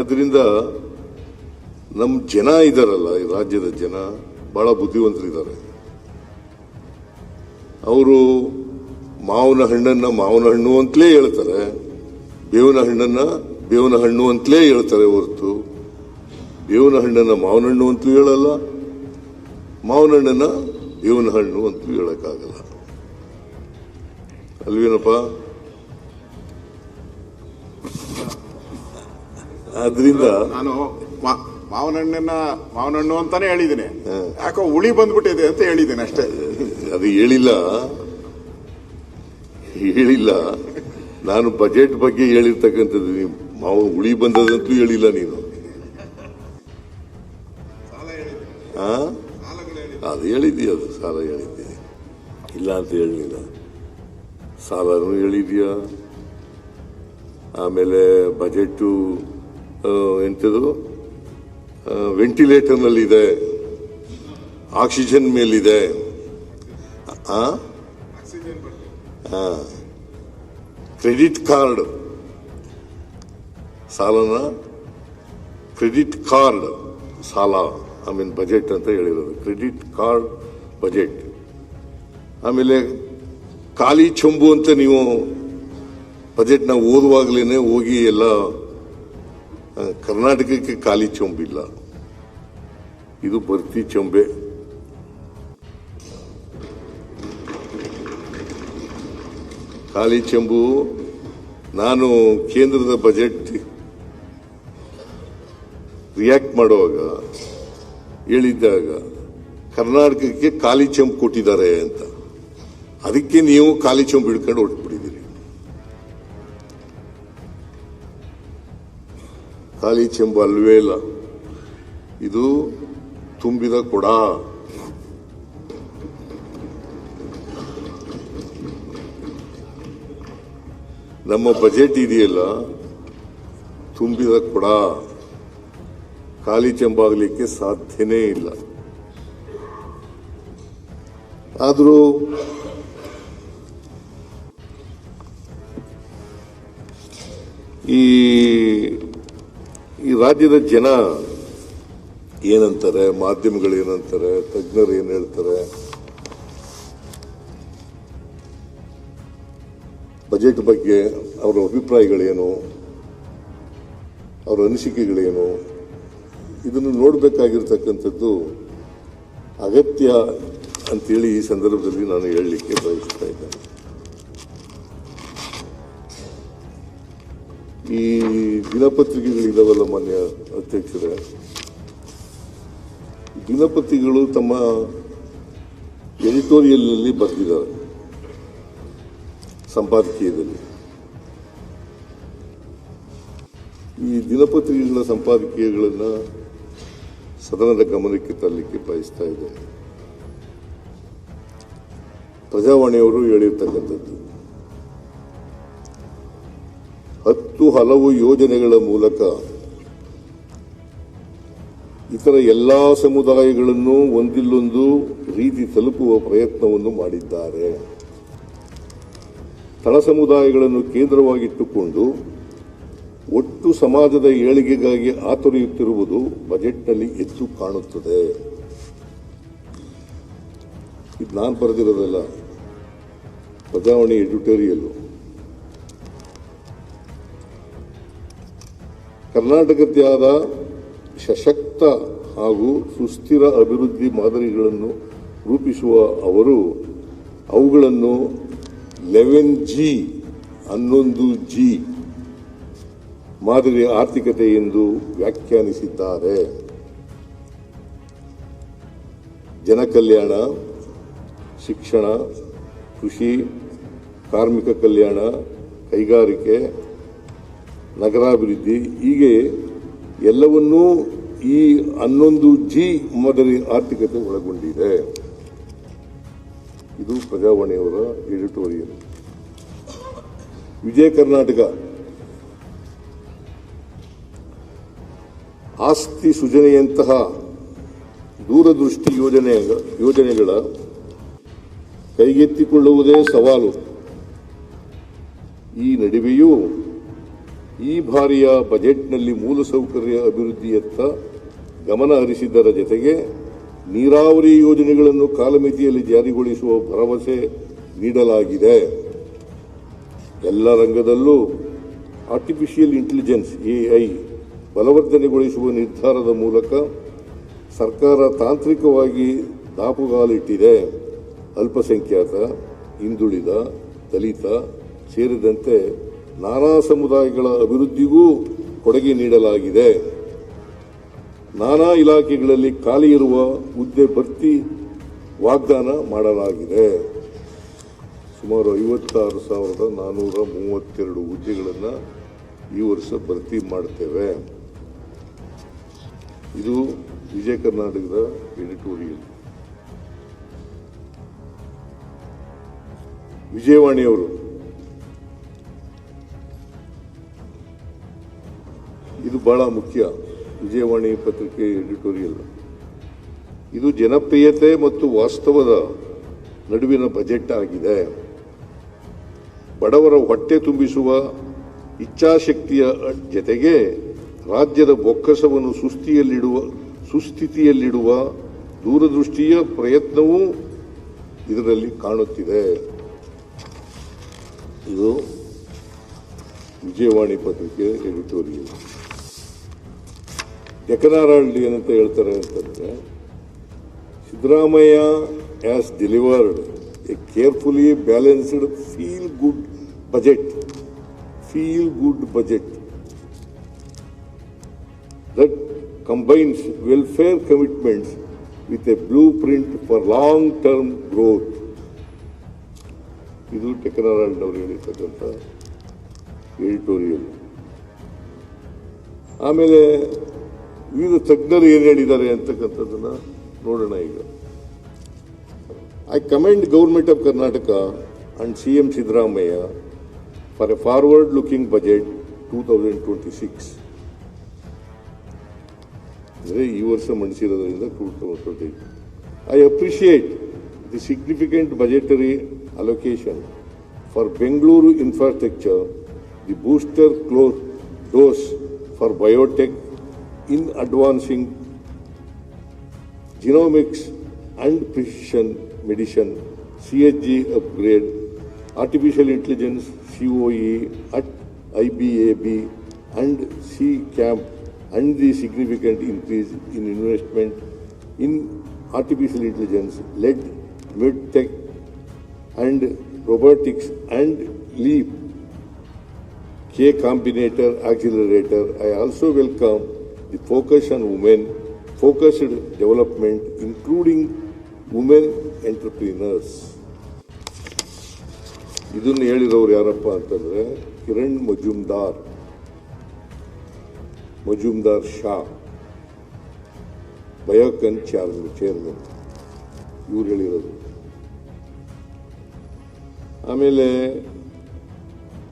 ಅದರಿಂದ ನಮ್ಮ ಜನ ಇದ್ದಾರಲ್ಲ, ಈ ರಾಜ್ಯದ ಜನ ಬಹಳ ಬುದ್ಧಿವಂತರಿದ್ದಾರೆ. ಅವರು ಮಾವಿನ ಹಣ್ಣನ್ನ ಮಾವಿನ ಹಣ್ಣು ಅಂತಲೇ ಹೇಳ್ತಾರೆ, ಬೇವಿನ ಹಣ್ಣನ್ನ ಬೇವಿನ ಹಣ್ಣು ಅಂತಲೇ ಹೇಳ್ತಾರೆ ಹೊರತು ಬೇವಿನ ಹಣ್ಣನ್ನ ಮಾವಿನ ಹಣ್ಣು ಅಂತಲೂ ಹೇಳಲ್ಲ, ಮಾವಿನ ಹಣ್ಣನ್ನ ಬೇವಿನ ಹಣ್ಣು ಅಂತಲೂ ಹೇಳಕ್ಕಾಗಲ್ಲ. ಅಲ್ವೇನಪ್ಪ? ಆದ್ರಿಂದ ನಾನು ಮಾವಿನ ಹಣ್ಣು ಅಂತಾನೆ ಹೇಳಿದ್ದೀನಿ, ಯಾಕೋ ಹುಳಿ ಬಂದ್ಬಿಟ್ಟಿದೆ ಅಂತ ಹೇಳಿದ್ದೀನಿ ಅಷ್ಟೇ. ಅದು ಹೇಳಿಲ್ಲ ನಾನು ಬಜೆಟ್ ಬಗ್ಗೆ ಹೇಳಿರ್ತಕ್ಕಂಥದ್ದು. ನೀವು ಮಾವು ಹುಳಿ ಬಂದದಂತೂ ಹೇಳಿಲ್ಲ ನೀನು. ಅದು ಹೇಳಿದ್ದೀಯ, ಅದು ಸಾಲ ಹೇಳಿದ್ದೆ ಇಲ್ಲ ಅಂತ ಹೇಳಲಿಲ್ಲ. ಸಾಲನೂ ಹೇಳಿದ್ಯಾ, ಆಮೇಲೆ ಬಜೆಟ್ಟು ಎಂಥದು ವೆಂಟಿಲೇಟರ್ನಲ್ಲಿದೆ, ಆಕ್ಸಿಜನ್ ಮೇಲಿದೆ, ಕ್ರೆಡಿಟ್ ಕಾರ್ಡ್ ಸಾಲನ ಕ್ರೆಡಿಟ್ ಕಾರ್ಡ್ ಸಾಲ ಬಜೆಟ್ ಅಂತ ಹೇಳಿರೋದು, ಕ್ರೆಡಿಟ್ ಕಾರ್ಡ್ ಬಜೆಟ್. ಆಮೇಲೆ ಖಾಲಿ ಚೊಂಬು ಅಂತ ನೀವು ಬಜೆಟ್ನ ಓದುವಾಗಲೇ ಹೋಗಿ ಎಲ್ಲ ಕರ್ನಾಟಕಕ್ಕೆ ಖಾಲಿ ಚೊಂಬಿಲ್ಲ, ಇದು ಭರ್ತಿ ಚೊಂಬೆ. ಖಾಲಿ ಚೆಂಬು. ನಾನು ಕೇಂದ್ರದ ಬಜೆಟ್ ರಿಯಾಕ್ಟ್ ಮಾಡುವಾಗ ಹೇಳಿದ್ದಾಗ ಕರ್ನಾಟಕಕ್ಕೆ ಖಾಲಿ ಚೆಂಬು ಕೊಟ್ಟಿದ್ದಾರೆ ಅಂತ, ಅದಕ್ಕೆ ನೀವು ಖಾಲಿ ಚೆಂಬು ಹಿಡ್ಕೊಂಡು ಹೊರಟ್ಬಿಟ್ಟಿದ್ದೀರಿ. ಖಾಲಿ ಚೆಂಬು ಅಲ್ವೇ ಇಲ್ಲ, ಇದು ತುಂಬಿದ ಕೊಡ. ನಮ್ಮ ಬಜೆಟ್ ಇದೆಯಲ್ಲ ತುಂಬಿದ ಕೊಡ, ಖಾಲಿ ಚೆಂಬಾಗಲಿಕ್ಕೆ ಸಾಧ್ಯನೇ ಇಲ್ಲ. ಆದರೂ ಈ ರಾಜ್ಯದ ಜನ ಏನಂತಾರೆ, ಮಾಧ್ಯಮಗಳು ಏನಂತಾರೆ, ತಜ್ಞರು ಏನ್ ಹೇಳ್ತಾರೆ, ಬಜೆಟ್ ಬಗ್ಗೆ ಅವರ ಅಭಿಪ್ರಾಯಗಳೇನು, ಅವರ ಅನಿಸಿಕೆಗಳೇನು, ಇದನ್ನು ನೋಡಬೇಕಾಗಿರ್ತಕ್ಕಂಥದ್ದು ಅಗತ್ಯ ಅಂತೇಳಿ ಈ ಸಂದರ್ಭದಲ್ಲಿ ನಾನು ಹೇಳಲಿಕ್ಕೆ ಬಯಸ್ತಾ ಇದ್ದೇನೆ. ಈ ದಿನಪತ್ರಿಕೆಗಳಿದಾವಲ್ಲ ಮಾನ್ಯ ಅಧ್ಯಕ್ಷರೇ, ದಿನಪತ್ರಿಕೆಗಳು ತಮ್ಮ ಎಡಿಟೋರಿಯಲ್ನಲ್ಲಿ ಬರೆದಿದ್ದಾರೆ, ಸಂಪಾದಕೀಯದಲ್ಲಿ. ಈ ದಿನಪತ್ರಿಕೆಗಳ ಸಂಪಾದಕೀಯಗಳನ್ನು ಸದನದ ಗಮನಕ್ಕೆ ತರಲಿಕ್ಕೆ ಬಯಸ್ತಾ ಇದ್ದೇನೆ. ಪ್ರಜಾವಾಣಿಯವರು ಹೇಳಿರ್ತಕ್ಕಂಥದ್ದು 10 ಹಲವು ಯೋಜನೆಗಳ ಮೂಲಕ ಇತರ ಎಲ್ಲಾ ಸಮುದಾಯಗಳನ್ನು ಒಂದಿಲ್ಲೊಂದು ರೀತಿ ತಲುಪುವ ಪ್ರಯತ್ನವನ್ನು ಮಾಡಿದ್ದಾರೆ. ತಳ ಸಮುದಾಯಗಳನ್ನು ಕೇಂದ್ರವಾಗಿಟ್ಟುಕೊಂಡು ಒಟ್ಟು ಸಮಾಜದ ಏಳಿಗೆಗಾಗಿ ಆತೊರೆಯುತ್ತಿರುವುದು ಬಜೆಟ್ನಲ್ಲಿ ಎದ್ದು ಕಾಣುತ್ತದೆ. ಇದು ನಾನು ಬರೆದಿರೋದಲ್ಲ, ಪ್ರಜಾವಾಣಿ ಎಡಿಟೋರಿಯಲ್. ಕರ್ನಾಟಕದ್ದೇ ಆದ ಸಶಕ್ತ ಹಾಗೂ ಸುಸ್ಥಿರ ಅಭಿವೃದ್ಧಿ ಮಾದರಿಗಳನ್ನು ರೂಪಿಸುವ ಅವರು ಅವುಗಳನ್ನು 11G 11G ಮಾದರಿ ಆರ್ಥಿಕತೆ ಎಂದು ವ್ಯಾಖ್ಯಾನಿಸಿದ್ದಾರೆ. ಜನಕಲ್ಯಾಣ, ಶಿಕ್ಷಣ, ಕೃಷಿ, ಕಾರ್ಮಿಕ ಕಲ್ಯಾಣ, ಕೈಗಾರಿಕೆ, ನಗರಾಭಿವೃದ್ಧಿ ಹೀಗೆ ಎಲ್ಲವನ್ನೂ ಈ 11G ಮಾದರಿ ಆರ್ಥಿಕತೆ ಒಳಗೊಂಡಿದೆ. ಇದು ಪ್ರಜಾವಾಣಿಯವರ ಎಡಿಟೋರಿಯಲ್. ವಿಜಯ ಕರ್ನಾಟಕ ಆಸ್ತಿ ಸೃಜನೆಯಂತಹ ದೂರದೃಷ್ಟಿ ಯೋಜನೆಗಳ ಕೈಗೆತ್ತಿಕೊಳ್ಳುವುದೇ ಸವಾಲು. ಈ ನಡುವೆಯೂ ಈ ಬಾರಿಯ ಬಜೆಟ್ನಲ್ಲಿ ಮೂಲಸೌಕರ್ಯ ಅಭಿವೃದ್ಧಿಯತ್ತ ಗಮನ ಹರಿಸಿದ್ದರ ಜತೆಗೆ ನೀರಾವರಿ ಯೋಜನೆಗಳನ್ನು ಕಾಲಮಿತಿಯಲ್ಲಿ ಜಾರಿಗೊಳಿಸುವ ಭರವಸೆ ನೀಡಲಾಗಿದೆ. ಎಲ್ಲ ರಂಗದಲ್ಲೂ ಆರ್ಟಿಫಿಷಿಯಲ್ ಇಂಟೆಲಿಜೆನ್ಸ್ AI ಬಲವರ್ಧನೆಗೊಳಿಸುವ ನಿರ್ಧಾರದ ಮೂಲಕ ಸರ್ಕಾರ ತಾಂತ್ರಿಕವಾಗಿ ದಾಪುಗಾಲಿಟ್ಟಿದೆ. ಅಲ್ಪಸಂಖ್ಯಾತ, ಹಿಂದುಳಿದ, ದಲಿತ ಸೇರಿದಂತೆ ನಾನಾ ಸಮುದಾಯಗಳ ಅಭಿವೃದ್ಧಿಗೂ ಕೊಡುಗೆ ನೀಡಲಾಗಿದೆ. ನಾನಾ ಇಲಾಖೆಗಳಲ್ಲಿ ಖಾಲಿ ಇರುವ ಹುದ್ದೆ ಭರ್ತಿ ವಾಗ್ದಾನ ಮಾಡಲಾಗಿದೆ. ಸುಮಾರು 56,432 ಹುದ್ದೆಗಳನ್ನು ಈ ವರ್ಷ ಭರ್ತಿ ಮಾಡ್ತೇವೆ. ಇದು ವಿಜಯ ಕರ್ನಾಟಕದ ಎಡಿಟೋರಿಯಲ್. ವಿಜಯವಾಣಿಯವರು ಇದು ಬಹಳ ಮುಖ್ಯ. ವಿಜಯವಾಣಿ ಪತ್ರಿಕೆ ಎಡಿಟೋರಿಯಲ್ ಇದು ಜನಪ್ರಿಯತೆ ಮತ್ತು ವಾಸ್ತವದ ನಡುವಿನ ಬಜೆಟ್ ಆಗಿದೆ. ಬಡವರ ಹೊಟ್ಟೆ ತುಂಬಿಸುವ ಇಚ್ಛಾಶಕ್ತಿಯ ಜತೆಗೆ ರಾಜ್ಯದ ಬೊಕ್ಕಸವನ್ನು ಸುಸ್ಥಿತಿಯಲ್ಲಿಡುವ ದೂರದೃಷ್ಟಿಯ ಪ್ರಯತ್ನವೂ ಇದರಲ್ಲಿ ಕಾಣುತ್ತಿದೆ. ಇದು ವಿಜಯವಾಣಿ ಪತ್ರಿಕೆ ಎಡಿಟೋರಿಯಲ್. ಡೆಕ್ಕನ್ ಏನಂತ ಹೇಳ್ತಾರೆ ಅಂತಂದ್ರೆ, Siddaramaiah has delivered A carefully balanced feel good budget that combines welfare commitments with a blueprint for long-term growth. ಇದು ಡೆಕ್ಕನ್ ಅವರು ಹೇಳಿರ್ತಕ್ಕಂಥ ಎಡಿಟೋರಿಯಲ್. ಆಮೇಲೆ ವಿವಿಧ ತಜ್ಞರು ಏನು ಹೇಳಿದ್ದಾರೆ ಅಂತಕ್ಕಂಥದ್ದನ್ನ ನೋಡೋಣ. ಈಗ I commend government of Karnataka and CM Siddaramaiah for A forward looking budget 2026. ಅಂದರೆ ಈ ವರ್ಷ ಮಂಡಿಸಿರೋದ್ರಿಂದ 2028. I appreciate the significant budgetary allocation for Bengaluru infrastructure, the booster dose for biotech in advancing genomics and precision medicine, CHG upgrade, artificial intelligence, COE at IBAB and CCAMP, and the significant increase in investment in artificial intelligence led medtech and robotics and LEAP K Combinator Accelerator. I also welcome the focus on focused development, including women entrepreneurs. ಇದನ್ನು ಹೇಳಿದವರು ಯಾರಪ್ಪ ಅಂತಂದ್ರೆ Kiran Majumdar Shah, ಬಯೋಕನ್ chairman, ಇವ್ರು ಹೇಳಿರೋದು. ಆಮೇಲೆ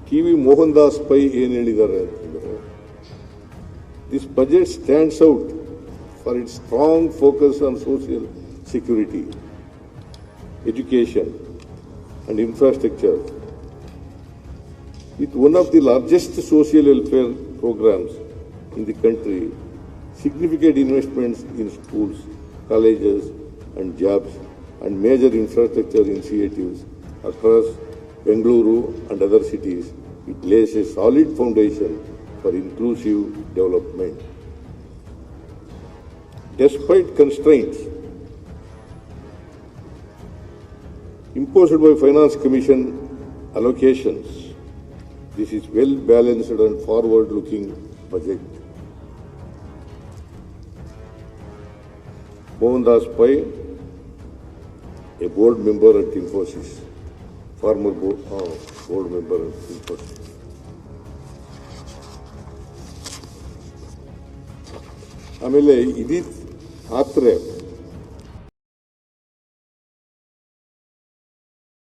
TV Mohan Das pi ಏನು ಹೇಳಿದ್ದಾರೆ ಅಂತಂದ್ರೆ, this budget stands out for it's strong focus on social security, education and infrastructure, with one of the largest social welfare programs in the country, significant investments in schools, colleges and jobs, and major infrastructure initiatives across Bengaluru and other cities. It lays a solid foundation for inclusive development. Despite constraints imposed by Finance Commission allocations, this is well balanced and forward-looking budget. Mohan Das Pai, a board member at Infosys, former board member at Infosys. ಆಮೇಲೆ ಇದೀತ್ ಆತ್ರೆ